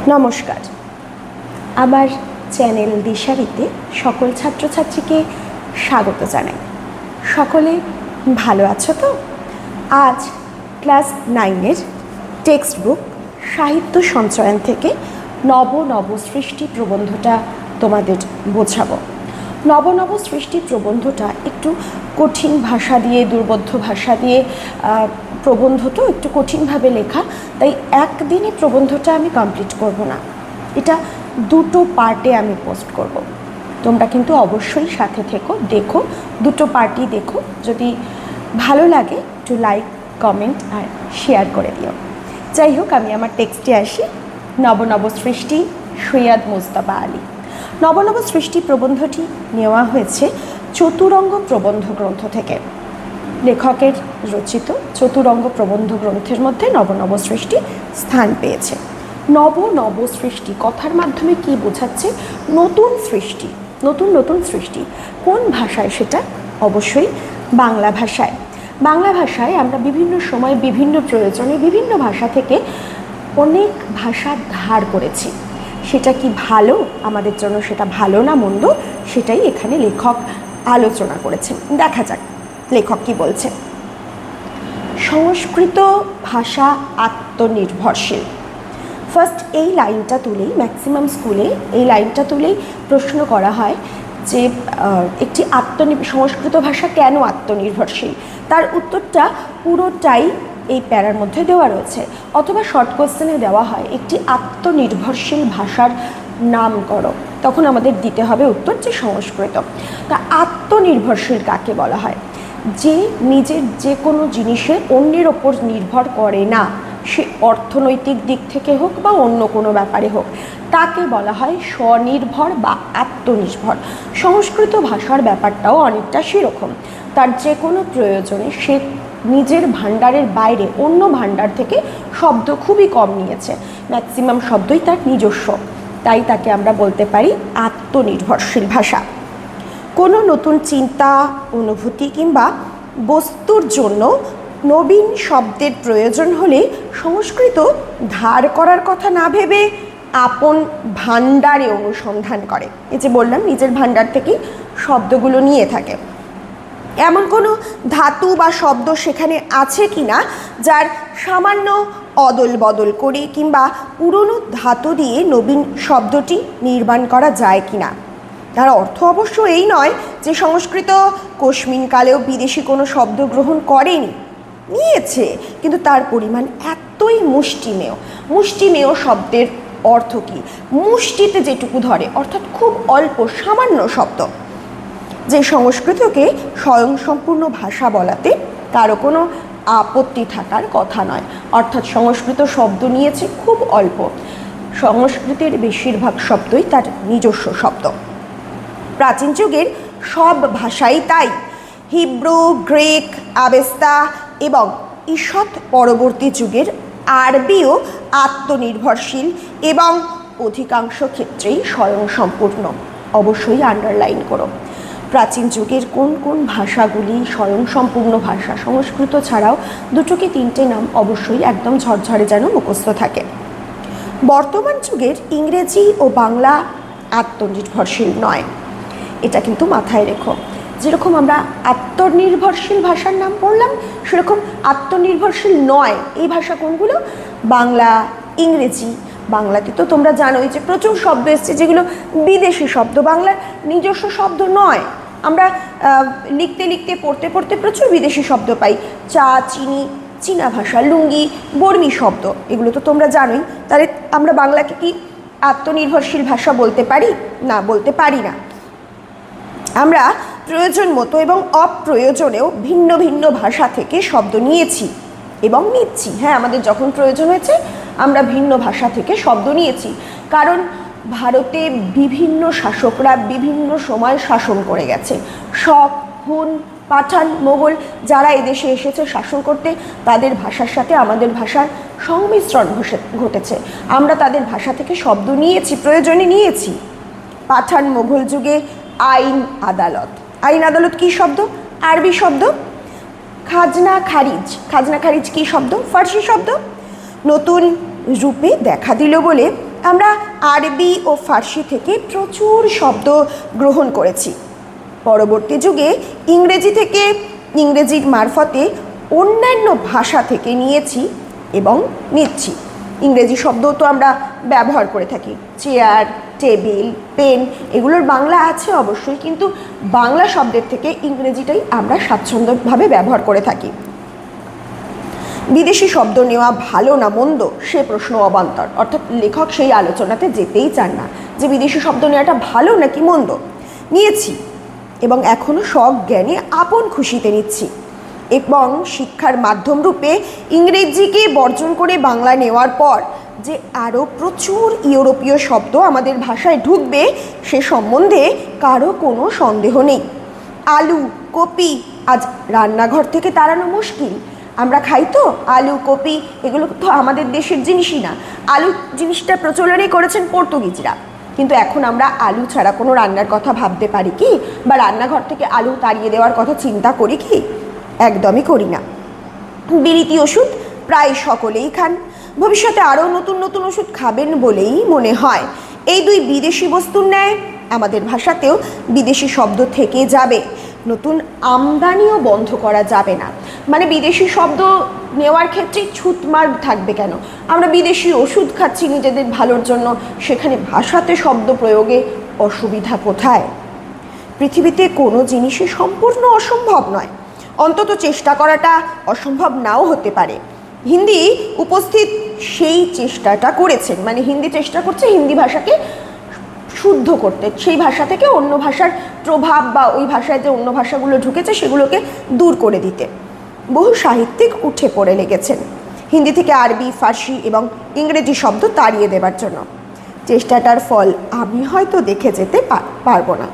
নমস্কার। আমার চ্যানেল দিশারিতে সকল ছাত্রছাত্রীকে স্বাগত জানাই। সকলে ভালো আছো তো? আজ ক্লাস 9-এর টেক্সট বুক সাহিত্য সঞ্চয়ন থেকে নব নব সৃষ্টি প্রবন্ধটা তোমাদের বোঝাবো। নব নব সৃষ্টি প্রবন্ধটা একটু কঠিন ভাষা দিয়ে, দুর্বোধ্য ভাষা দিয়ে প্রবন্ধ তো একটু কঠিনভাবে লেখা, তাই একদিনে প্রবন্ধটা আমি কমপ্লিট করব না, এটা দুটো পার্টে আমি পোস্ট করব। তোমরা কিন্তু অবশ্যই সাথে থেকো, দেখো, দুটো পার্টই দেখো। যদি ভালো লাগে একটু লাইক, কমেন্ট আর শেয়ার করে দিও। যাই হোক, আমি আমার টেক্সটে আসি। নব নব সৃষ্টি, সৈয়দ মুজতবা আলী। নব নব সৃষ্টি প্রবন্ধটি নেওয়া হয়েছে চতুরঙ্গ প্রবন্ধ গ্রন্থ থেকে। লেখকের রচিত চতুরঙ্গ প্রবন্ধ গ্রন্থের মধ্যে নব নব সৃষ্টি স্থান পেয়েছে। নব নব সৃষ্টি কথার মাধ্যমে কি বোঝাচ্ছে? নতুন সৃষ্টি, নতুন নতুন সৃষ্টি। কোন ভাষায় সেটা? অবশ্যই বাংলা ভাষায়। বাংলা ভাষায় আমরা বিভিন্ন সময়, বিভিন্ন প্রয়োজনে, বিভিন্ন ভাষা থেকে অনেক ভাষা ধার করেছি। সেটা কি ভালো আমাদের জন্য, সেটা ভালো না মন্দ, সেটাই এখানে লেখক আলোচনা করেছেন। দেখা যাক লেখক কি বলছেন। সংস্কৃত ভাষা আত্মনির্ভরশীল। ফার্স্ট এই লাইনটা তুলেই, ম্যাক্সিমাম স্কুলে এই লাইনটা তুলেই প্রশ্ন করা হয় যে একটি সংস্কৃত ভাষা কেন আত্মনির্ভরশীল? তার উত্তরটা পুরোটাই এই প্যারার মধ্যে দেওয়া রয়েছে। অথবা শর্ট কোশ্চেনে দেওয়া হয় একটি আত্মনির্ভরশীল ভাষার নাম করো, তখন আমাদের দিতে হবে উত্তর যে সংস্কৃত। তা আত্মনির্ভরশীল কাকে বলা হয়? যে নিজের যে কোনো জিনিসে অন্যের ওপর নির্ভর করে না, সে অর্থনৈতিক দিক থেকে হোক বা অন্য কোনো ব্যাপারে হোক, তাকে বলা হয় স্বনির্ভর বা আত্মনির্ভর। সংস্কৃত ভাষার ব্যাপারটাও অনেকটা সেরকম। তার যে কোনো প্রয়োজনে সে নিজের ভাণ্ডারের বাইরে অন্য ভাণ্ডার থেকে শব্দ খুবই কম নিয়েছে, ম্যাক্সিমাম শব্দই তার নিজস্ব, তাই তাকে আমরা বলতে পারি আত্মনির্ভরশীল ভাষা। কোনো নতুন চিন্তা, অনুভূতি কিংবা বস্তুর জন্য নবীন শব্দের প্রয়োজন হলে সংস্কৃত ধার করার কথা না ভেবে আপন ভাণ্ডারে অনুসন্ধান করে। এই যে বললাম, নিজের ভাণ্ডার থেকেই শব্দগুলো নিয়ে থাকে। এমন কোনো ধাতু বা শব্দ সেখানে আছে কি না যার সামান্য অদল বদল করে কিংবা পুরনো ধাতু দিয়ে নবীন শব্দটি নির্মাণ করা যায় কি না। তার অর্থ অবশ্য এই নয় যে সংস্কৃত কোশমিনকালেও বিদেশি কোনো শব্দ গ্রহণ করেনি, নিয়েছে, কিন্তু তার পরিমাণ এতই মুষ্টিমেয়। মুষ্টিমেয় শব্দের অর্থ কি? মুষ্টিতে যেটুকু ধরে, অর্থাৎ খুব অল্প সামান্য শব্দ। যে সংস্কৃতকে স্বয়ংসম্পূর্ণ ভাষা বলাতে কারো কোনো আপত্তি থাকার কথা নয়। অর্থাৎ সংস্কৃত শব্দ নিয়েছে খুব অল্প, সংস্কৃতের বেশিরভাগ শব্দই তার নিজস্ব শব্দ। প্রাচীন যুগের সব ভাষাই তাই। হিব্রু, গ্রিক, আবেস্তা এবং ঈষৎ পরবর্তী যুগের আরবিও আত্মনির্ভরশীল এবং অধিকাংশ ক্ষেত্রেই স্বয়ংসম্পূর্ণ। অবশ্যই আন্ডারলাইন করো, প্রাচীন যুগের কোন কোন ভাষাগুলি স্বয়ংসম্পূর্ণ ভাষা। সংস্কৃত ছাড়াও দুটো কি তিনটে নাম অবশ্যই একদম ঝরঝরে যেন মুখস্থ থাকে। বর্তমান যুগের ইংরেজি ও বাংলা আত্মনির্ভরশীল নয়, এটা কিন্তু মাথায় রেখো। যেরকম আমরা আত্মনির্ভরশীল ভাষার নাম পড়লাম, সেরকম আত্মনির্ভরশীল নয় এই ভাষা কোনগুলো? বাংলা, ইংরেজি। বাংলাতে তো তোমরা জানোই যে প্রচুর শব্দ এসছে যেগুলো বিদেশি শব্দ, বাংলার নিজস্ব শব্দ নয়। আমরা লিখতে লিখতে, পড়তে পড়তে প্রচুর বিদেশি শব্দ পাই। চা, চিনি, চীনা ভাষা, লুঙ্গি, বর্মী শব্দ, এগুলো তো তোমরা জানোই। তাহলে আমরা বাংলাকে কি আত্মনির্ভরশীল ভাষা বলতে পারি? না, বলতে পারি না। আমরা প্রয়োজন মতো এবং অপ্রয়োজনেও ভিন্ন ভিন্ন ভাষা থেকে শব্দ নিয়েছি এবং নিচ্ছি। হ্যাঁ, আমাদের যখন প্রয়োজন হয়েছে আমরা ভিন্ন ভাষা থেকে শব্দ নিয়েছি, কারণ ভারতে বিভিন্ন শাসকরা বিভিন্ন সময় শাসন করে গেছে। শক, হুন, পাঠান, মোগল যারা এদেশে এসেছে শাসন করতে, তাদের ভাষার সাথে আমাদের ভাষার সংমিশ্রণ ঘটেছে। আমরা তাদের ভাষা থেকে শব্দ নিয়েছি, প্রয়োজনে নিয়েছি। পাঠান মোগল যুগে আইন আদালত, আইন আদালত কী শব্দ? আরবি শব্দ। খাজনা খারিজ, খাজনা খারিজ কী শব্দ? ফার্সি শব্দ। নতুন রূপে দেখা দিল বলে আমরা আরবি ও ফার্সি থেকে প্রচুর শব্দ গ্রহণ করেছি। পরবর্তী যুগে ইংরেজির মারফতে অন্যান্য ভাষা থেকে নিয়েছি এবং নিচ্ছি। ইংরেজি শব্দও তো আমরা ব্যবহার করে থাকি, চেয়ার, টেবিল, পেন, এগুলোর বাংলা আছে অবশ্যই, কিন্তু বাংলা শব্দের থেকে ইংরেজিটাই আমরা স্বাচ্ছন্দ্যভাবে ব্যবহার করে থাকি। বিদেশি শব্দ নেওয়া ভালো না মন্দ সে প্রশ্ন অবান্তর, অর্থাৎ লেখক সেই আলোচনাতে যেতেই চান না যে বিদেশি শব্দ নেওয়াটা ভালো নাকি মন্দ। নিয়েছি এবং এখনও সজ্ঞানে আপন খুশিতে নিচ্ছি, এবং শিক্ষার মাধ্যম রূপে ইংরেজিকে বর্জন করে বাংলা নেওয়ার পর যে আরও প্রচুর ইউরোপীয় শব্দ আমাদের ভাষায় ঢুকবে সে সম্বন্ধে কারো কোনো সন্দেহ নেই। আলু, কপি আজ রান্নাঘর থেকে তাড়ানো মুশকিল। আমরা খাই তো আলু, কপি, এগুলো তো আমাদের দেশের জিনিসই না। আলু জিনিসটা প্রচলনই করেছেন পর্তুগিজরা, কিন্তু এখন আমরা আলু ছাড়া কোনো রান্নার কথা ভাবতে পারি কি, বা রান্নাঘর থেকে আলু তাড়িয়ে দেওয়ার কথা চিন্তা করি কি? একদমই করি না। বিলিতি ওষুধ প্রায় সকলেই খান, ভবিষ্যতে আরও নতুন নতুন ওষুধ খাবেন বলেই মনে হয়। এই দুই বিদেশি বস্তুর ন্যায় আমাদের ভাষাতেও বিদেশি শব্দ থেকে যাবে, নতুন আমদানিও বন্ধ করা যাবে না। মানে বিদেশি শব্দ নেওয়ার ক্ষেত্রে ছুতমার্গ থাকবে কেন? আমরা বিদেশি ওষুধ খাচ্ছি নিজেদের ভালোর জন্য, সেখানে ভাষাতে শব্দ প্রয়োগে অসুবিধা কোথায়? পৃথিবীতে কোনো জিনিসই সম্পূর্ণ অসম্ভব নয়, অন্তত চেষ্টা করাটা অসম্ভব নাও হতে পারে। হিন্দি উপস্থিত সেই চেষ্টাটা করেছেন, মানে হিন্দি চেষ্টা করছে হিন্দি ভাষাকে শুদ্ধ করতে, সেই ভাষা থেকে অন্য ভাষার প্রভাব বা ওই ভাষায় যে অন্য ভাষাগুলো ঢুকেছে সেগুলোকে দূর করে দিতে। বহু সাহিত্যিক উঠে পড়ে লেগেছেন হিন্দি থেকে আরবি, ফার্সি এবং ইংরেজি শব্দ তাড়িয়ে দেবার জন্য। চেষ্টাটার ফল আমি হয়তো দেখে যেতে পারবো না,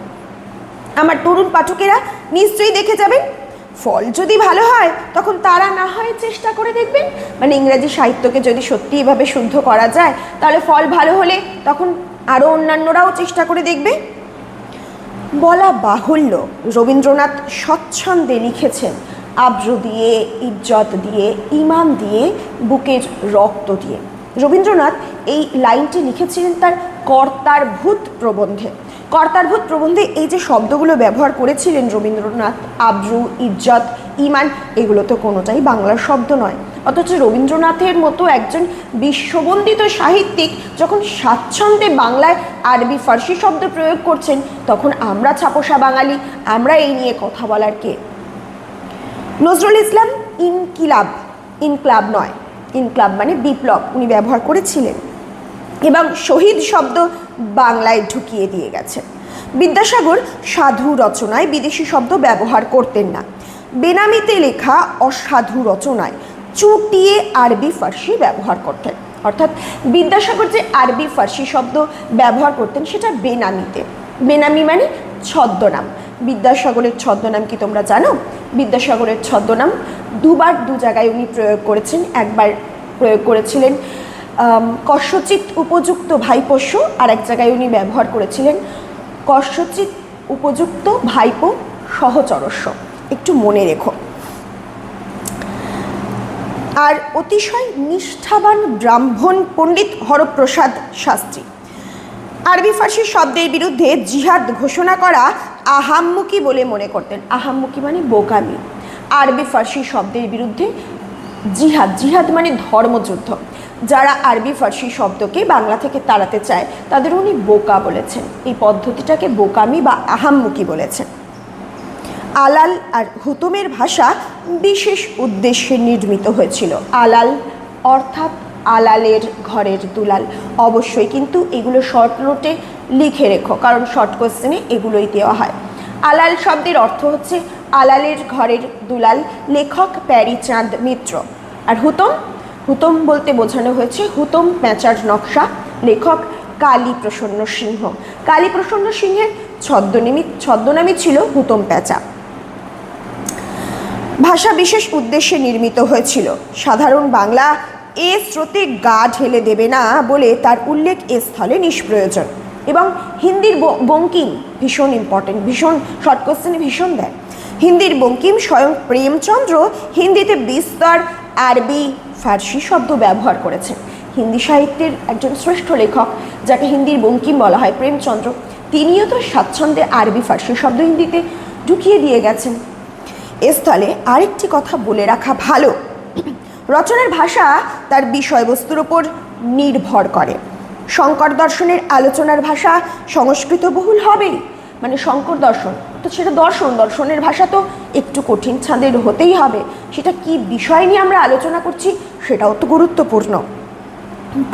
আমার তরুণ পাঠকেরা নিশ্চয়ই দেখে যাবেন। ফল যদি ভালো হয় তখন তারা না হয় চেষ্টা করে দেখবেন। মানে ইংরেজি সাহিত্যকে যদি সত্যি এভাবে শুদ্ধ করা যায় তাহলে ফল ভালো হলে তখন আরও অন্যান্যরাও চেষ্টা করে দেখবে। বলা বাহুল্য রবীন্দ্রনাথ স্বচ্ছন্দে লিখেছেন আব্রু দিয়ে, ইজ্জত দিয়ে, ইমান দিয়ে, বুকের রক্ত দিয়ে। রবীন্দ্রনাথ এই লাইনটি লিখেছিলেন তার কর্তার ভূত প্রবন্ধে। কর্তার ভূত প্রবন্ধে এই যে শব্দগুলো ব্যবহার করেছিলেন রবীন্দ্রনাথ, আব্রু, ইজ্জত, ইমান, এগুলো তো কোনোটাই বাংলার শব্দ নয়। অথচ রবীন্দ্রনাথের মতো একজন বিশ্ববন্দিত সাহিত্যিক যখন স্বাচ্ছন্দ্যে বাংলায় আরবি, ফার্সি শব্দ প্রয়োগ করছেন, তখন আমরা ছাপোষা বাঙালি, আমরা এই নিয়ে কথা বলার কে? নজরুল ইসলাম ইনক্লাব নয়, ইনক্লাব মানে বিপ্লব, উনি ব্যবহার করেছিলেন এবং শহীদ শব্দ বাংলায় ঢুকিয়ে দিয়ে গেছেন। বিদ্যাসাগর সাধু রচনায় বিদেশি শব্দ ব্যবহার করতেন না, বেনামিতে লেখা অসাধু রচনায় চুটিয়ে আরবি, ফার্সি ব্যবহার করতেন। অর্থাৎ বিদ্যাসাগর যে আরবি, ফার্সি শব্দ ব্যবহার করতেন সেটা বেনামিতে। বেনামি মানে ছদ্মনাম। বিদ্যাসাগরের ছদ্মনাম কি তোমরা জানো? বিদ্যাসাগরের ছদ্মনাম দুবার দু জায়গায় উনি প্রয়োগ করেছেন। একবার প্রয়োগ করেছিলেন কস্যচিৎ উপযুক্ত ভাইপোষ্য, আর এক জায়গায় উনি ব্যবহার করেছিলেন কস্যচিৎ উপযুক্ত ভাইপো সহচরস্য। একটু মনে রেখো। আর অতিশয় নিষ্ঠাবান ব্রাহ্মণ পণ্ডিত হরপ্রসাদ শাস্ত্রী আরবি, ফার্সি শব্দের বিরুদ্ধে জিহাদ ঘোষণা করা আহাম্মুকি বলে মনে করতেন। আহাম্মুকি মানে বোকামি। আরবি, ফার্সি শব্দের বিরুদ্ধে জিহাদ মানে ধর্মযুদ্ধ। যারা আরবি, ফার্সি শব্দকে বাংলা থেকে তাড়াতে চায় তাদের উনি বোকা বলেছেন। এই পদ্ধতিটাকে বোকামি বা আহাম্মুকি বলেছেন। আলাল আর হুতুমের ভাষা বিশেষ উদ্দেশ্যে নির্মিত হয়েছিল। আলাল অর্থাৎ আলালের ঘরের দুলাল। অবশ্যই কিন্তু এগুলো শর্ট নোটে লিখে রেখো, কারণ শর্ট কোশ্চেনে এগুলোই দেওয়া হয়। আলাল শব্দের অর্থ হচ্ছে আলালের ঘরের দুলাল, লেখক প্যারীচাঁদ মিত্র। আর হুতম বলতে বোঝানো হয়েছে হুতম প্যাঁচার নকশা, লেখক কালীপ্রসন্ন সিংহ। কালীপ্রসন্ন সিংহের ছদ্মনামই ছিল হুতম প্যাঁচা। ভাষা বিশেষ উদ্দেশ্যে নির্মিত হয়েছিল। সাধারণ বাংলা এ স্রোতে গা ঢেলে দেবে না বলে তার উল্লেখ এ স্থলে নিষ্প্রয়োজন। এবং হিন্দির বঙ্কিম ভীষণ ইম্পর্টেন্ট, ভীষণ শর্ট কোশ্চেনে ভীষণ দেয়। হিন্দির বঙ্কিম স্বয়ং প্রেমচন্দ্র হিন্দিতে বিস্তর আরবি, ফার্সি শব্দ ব্যবহার করেছেন। হিন্দি সাহিত্যের একজন শ্রেষ্ঠ লেখক, যাকে হিন্দির বঙ্কিম বলা হয়, প্রেমচন্দ্র, তিনিও তো স্বাচ্ছন্দ্যে আরবি ফার্সি শব্দ হিন্দিতে ঢুকিয়ে দিয়ে গেছেন। এ স্থলে আরেকটি কথা বলে রাখা ভালো, রচনার ভাষা তার বিষয়বস্তুর উপর নির্ভর করে। শঙ্কর দর্শনের আলোচনার ভাষা সংস্কৃত বহুল হবেই, মানে শঙ্কর দর্শন তো সেটা দর্শনের ভাষা তো একটু কঠিন ছাঁদের হতেই হবে। সেটা কি বিষয় নিয়ে আমরা আলোচনা করছি সেটাও তো গুরুত্বপূর্ণ।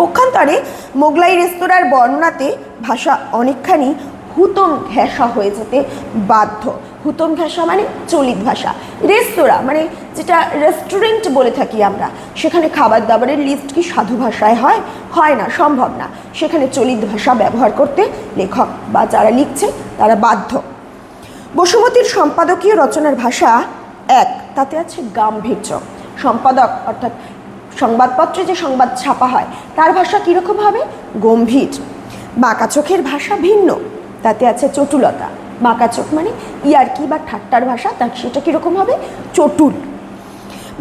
পক্ষান্তরে মোগলাই রেস্তোরাঁর বর্ণনাতে ভাষা অনেকখানি হুতম ঘেঁষা হয়ে যেতে বাধ্য। হুতম ঘেঁষা মানে চলিত ভাষা। রেস্তোরাঁ মানে যেটা রেস্টুরেন্ট বলে থাকি আমরা, সেখানে খাবার দাবারের লিস্ট কি সাধু ভাষায় হয়? হয় না, সম্ভব না। সেখানে চলিত ভাষা ব্যবহার করতে লেখক বা যারা লিখছে তারা বাধ্য। বসুমতীর সম্পাদকীয় রচনার ভাষা এক, তাতে আছে গাম্ভীর্য। সম্পাদক অর্থাৎ সংবাদপত্রে যে সংবাদ ছাপা হয় তার ভাষা কীরকম হবে? গম্ভীর। বাঁকা চোখের ভাষা ভিন্ন, তাতে আছে চটুলতা। বাঁকা চোখ মানে ইয়ার্কি বা ঠাট্টার ভাষা, তার সেটা কীরকম হবে? চটুল।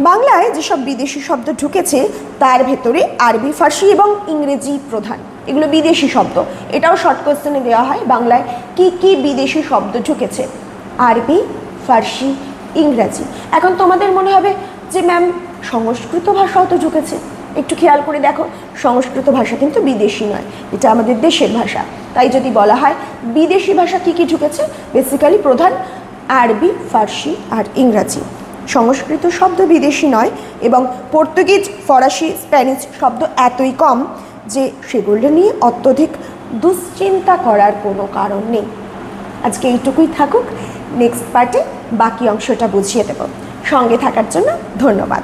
বাংলায় যেসব বিদেশি শব্দ ঢুকেছে তার ভেতরে আরবি, ফার্সি এবং ইংরেজি প্রধান। এগুলো বিদেশি শব্দ, এটাও শর্ট কোয়েশ্চেনে দেওয়া হয়। বাংলায় কি কি বিদেশি শব্দ ঢুকেছে? আরবি, ফার্সি, ইংরাজি। এখন তোমাদের মনে হবে যে ম্যাম সংস্কৃত ভাষাও তো ঢুকেছে। একটু খেয়াল করে দেখো, সংস্কৃত ভাষা কিন্তু বিদেশি নয়, এটা আমাদের দেশের ভাষা। তাই যদি বলা হয় বিদেশি ভাষা কি কি ঢুকেছে, বেসিক্যালি প্রধান আরবি, ফার্সি আর ইংরাজি। সংস্কৃত শব্দ বিদেশি নয়, এবং পর্তুগিজ, ফরাসি, স্প্যানিশ শব্দ এতই কম যে সেগুলো নিয়ে অত্যধিক দুশ্চিন্তা করার কোনো কারণ নেই। আজকে এইটুকুই থাকুক, নেক্সট পার্টে বাকি অংশটা বুঝিয়ে দেব। সঙ্গে থাকার জন্য ধন্যবাদ।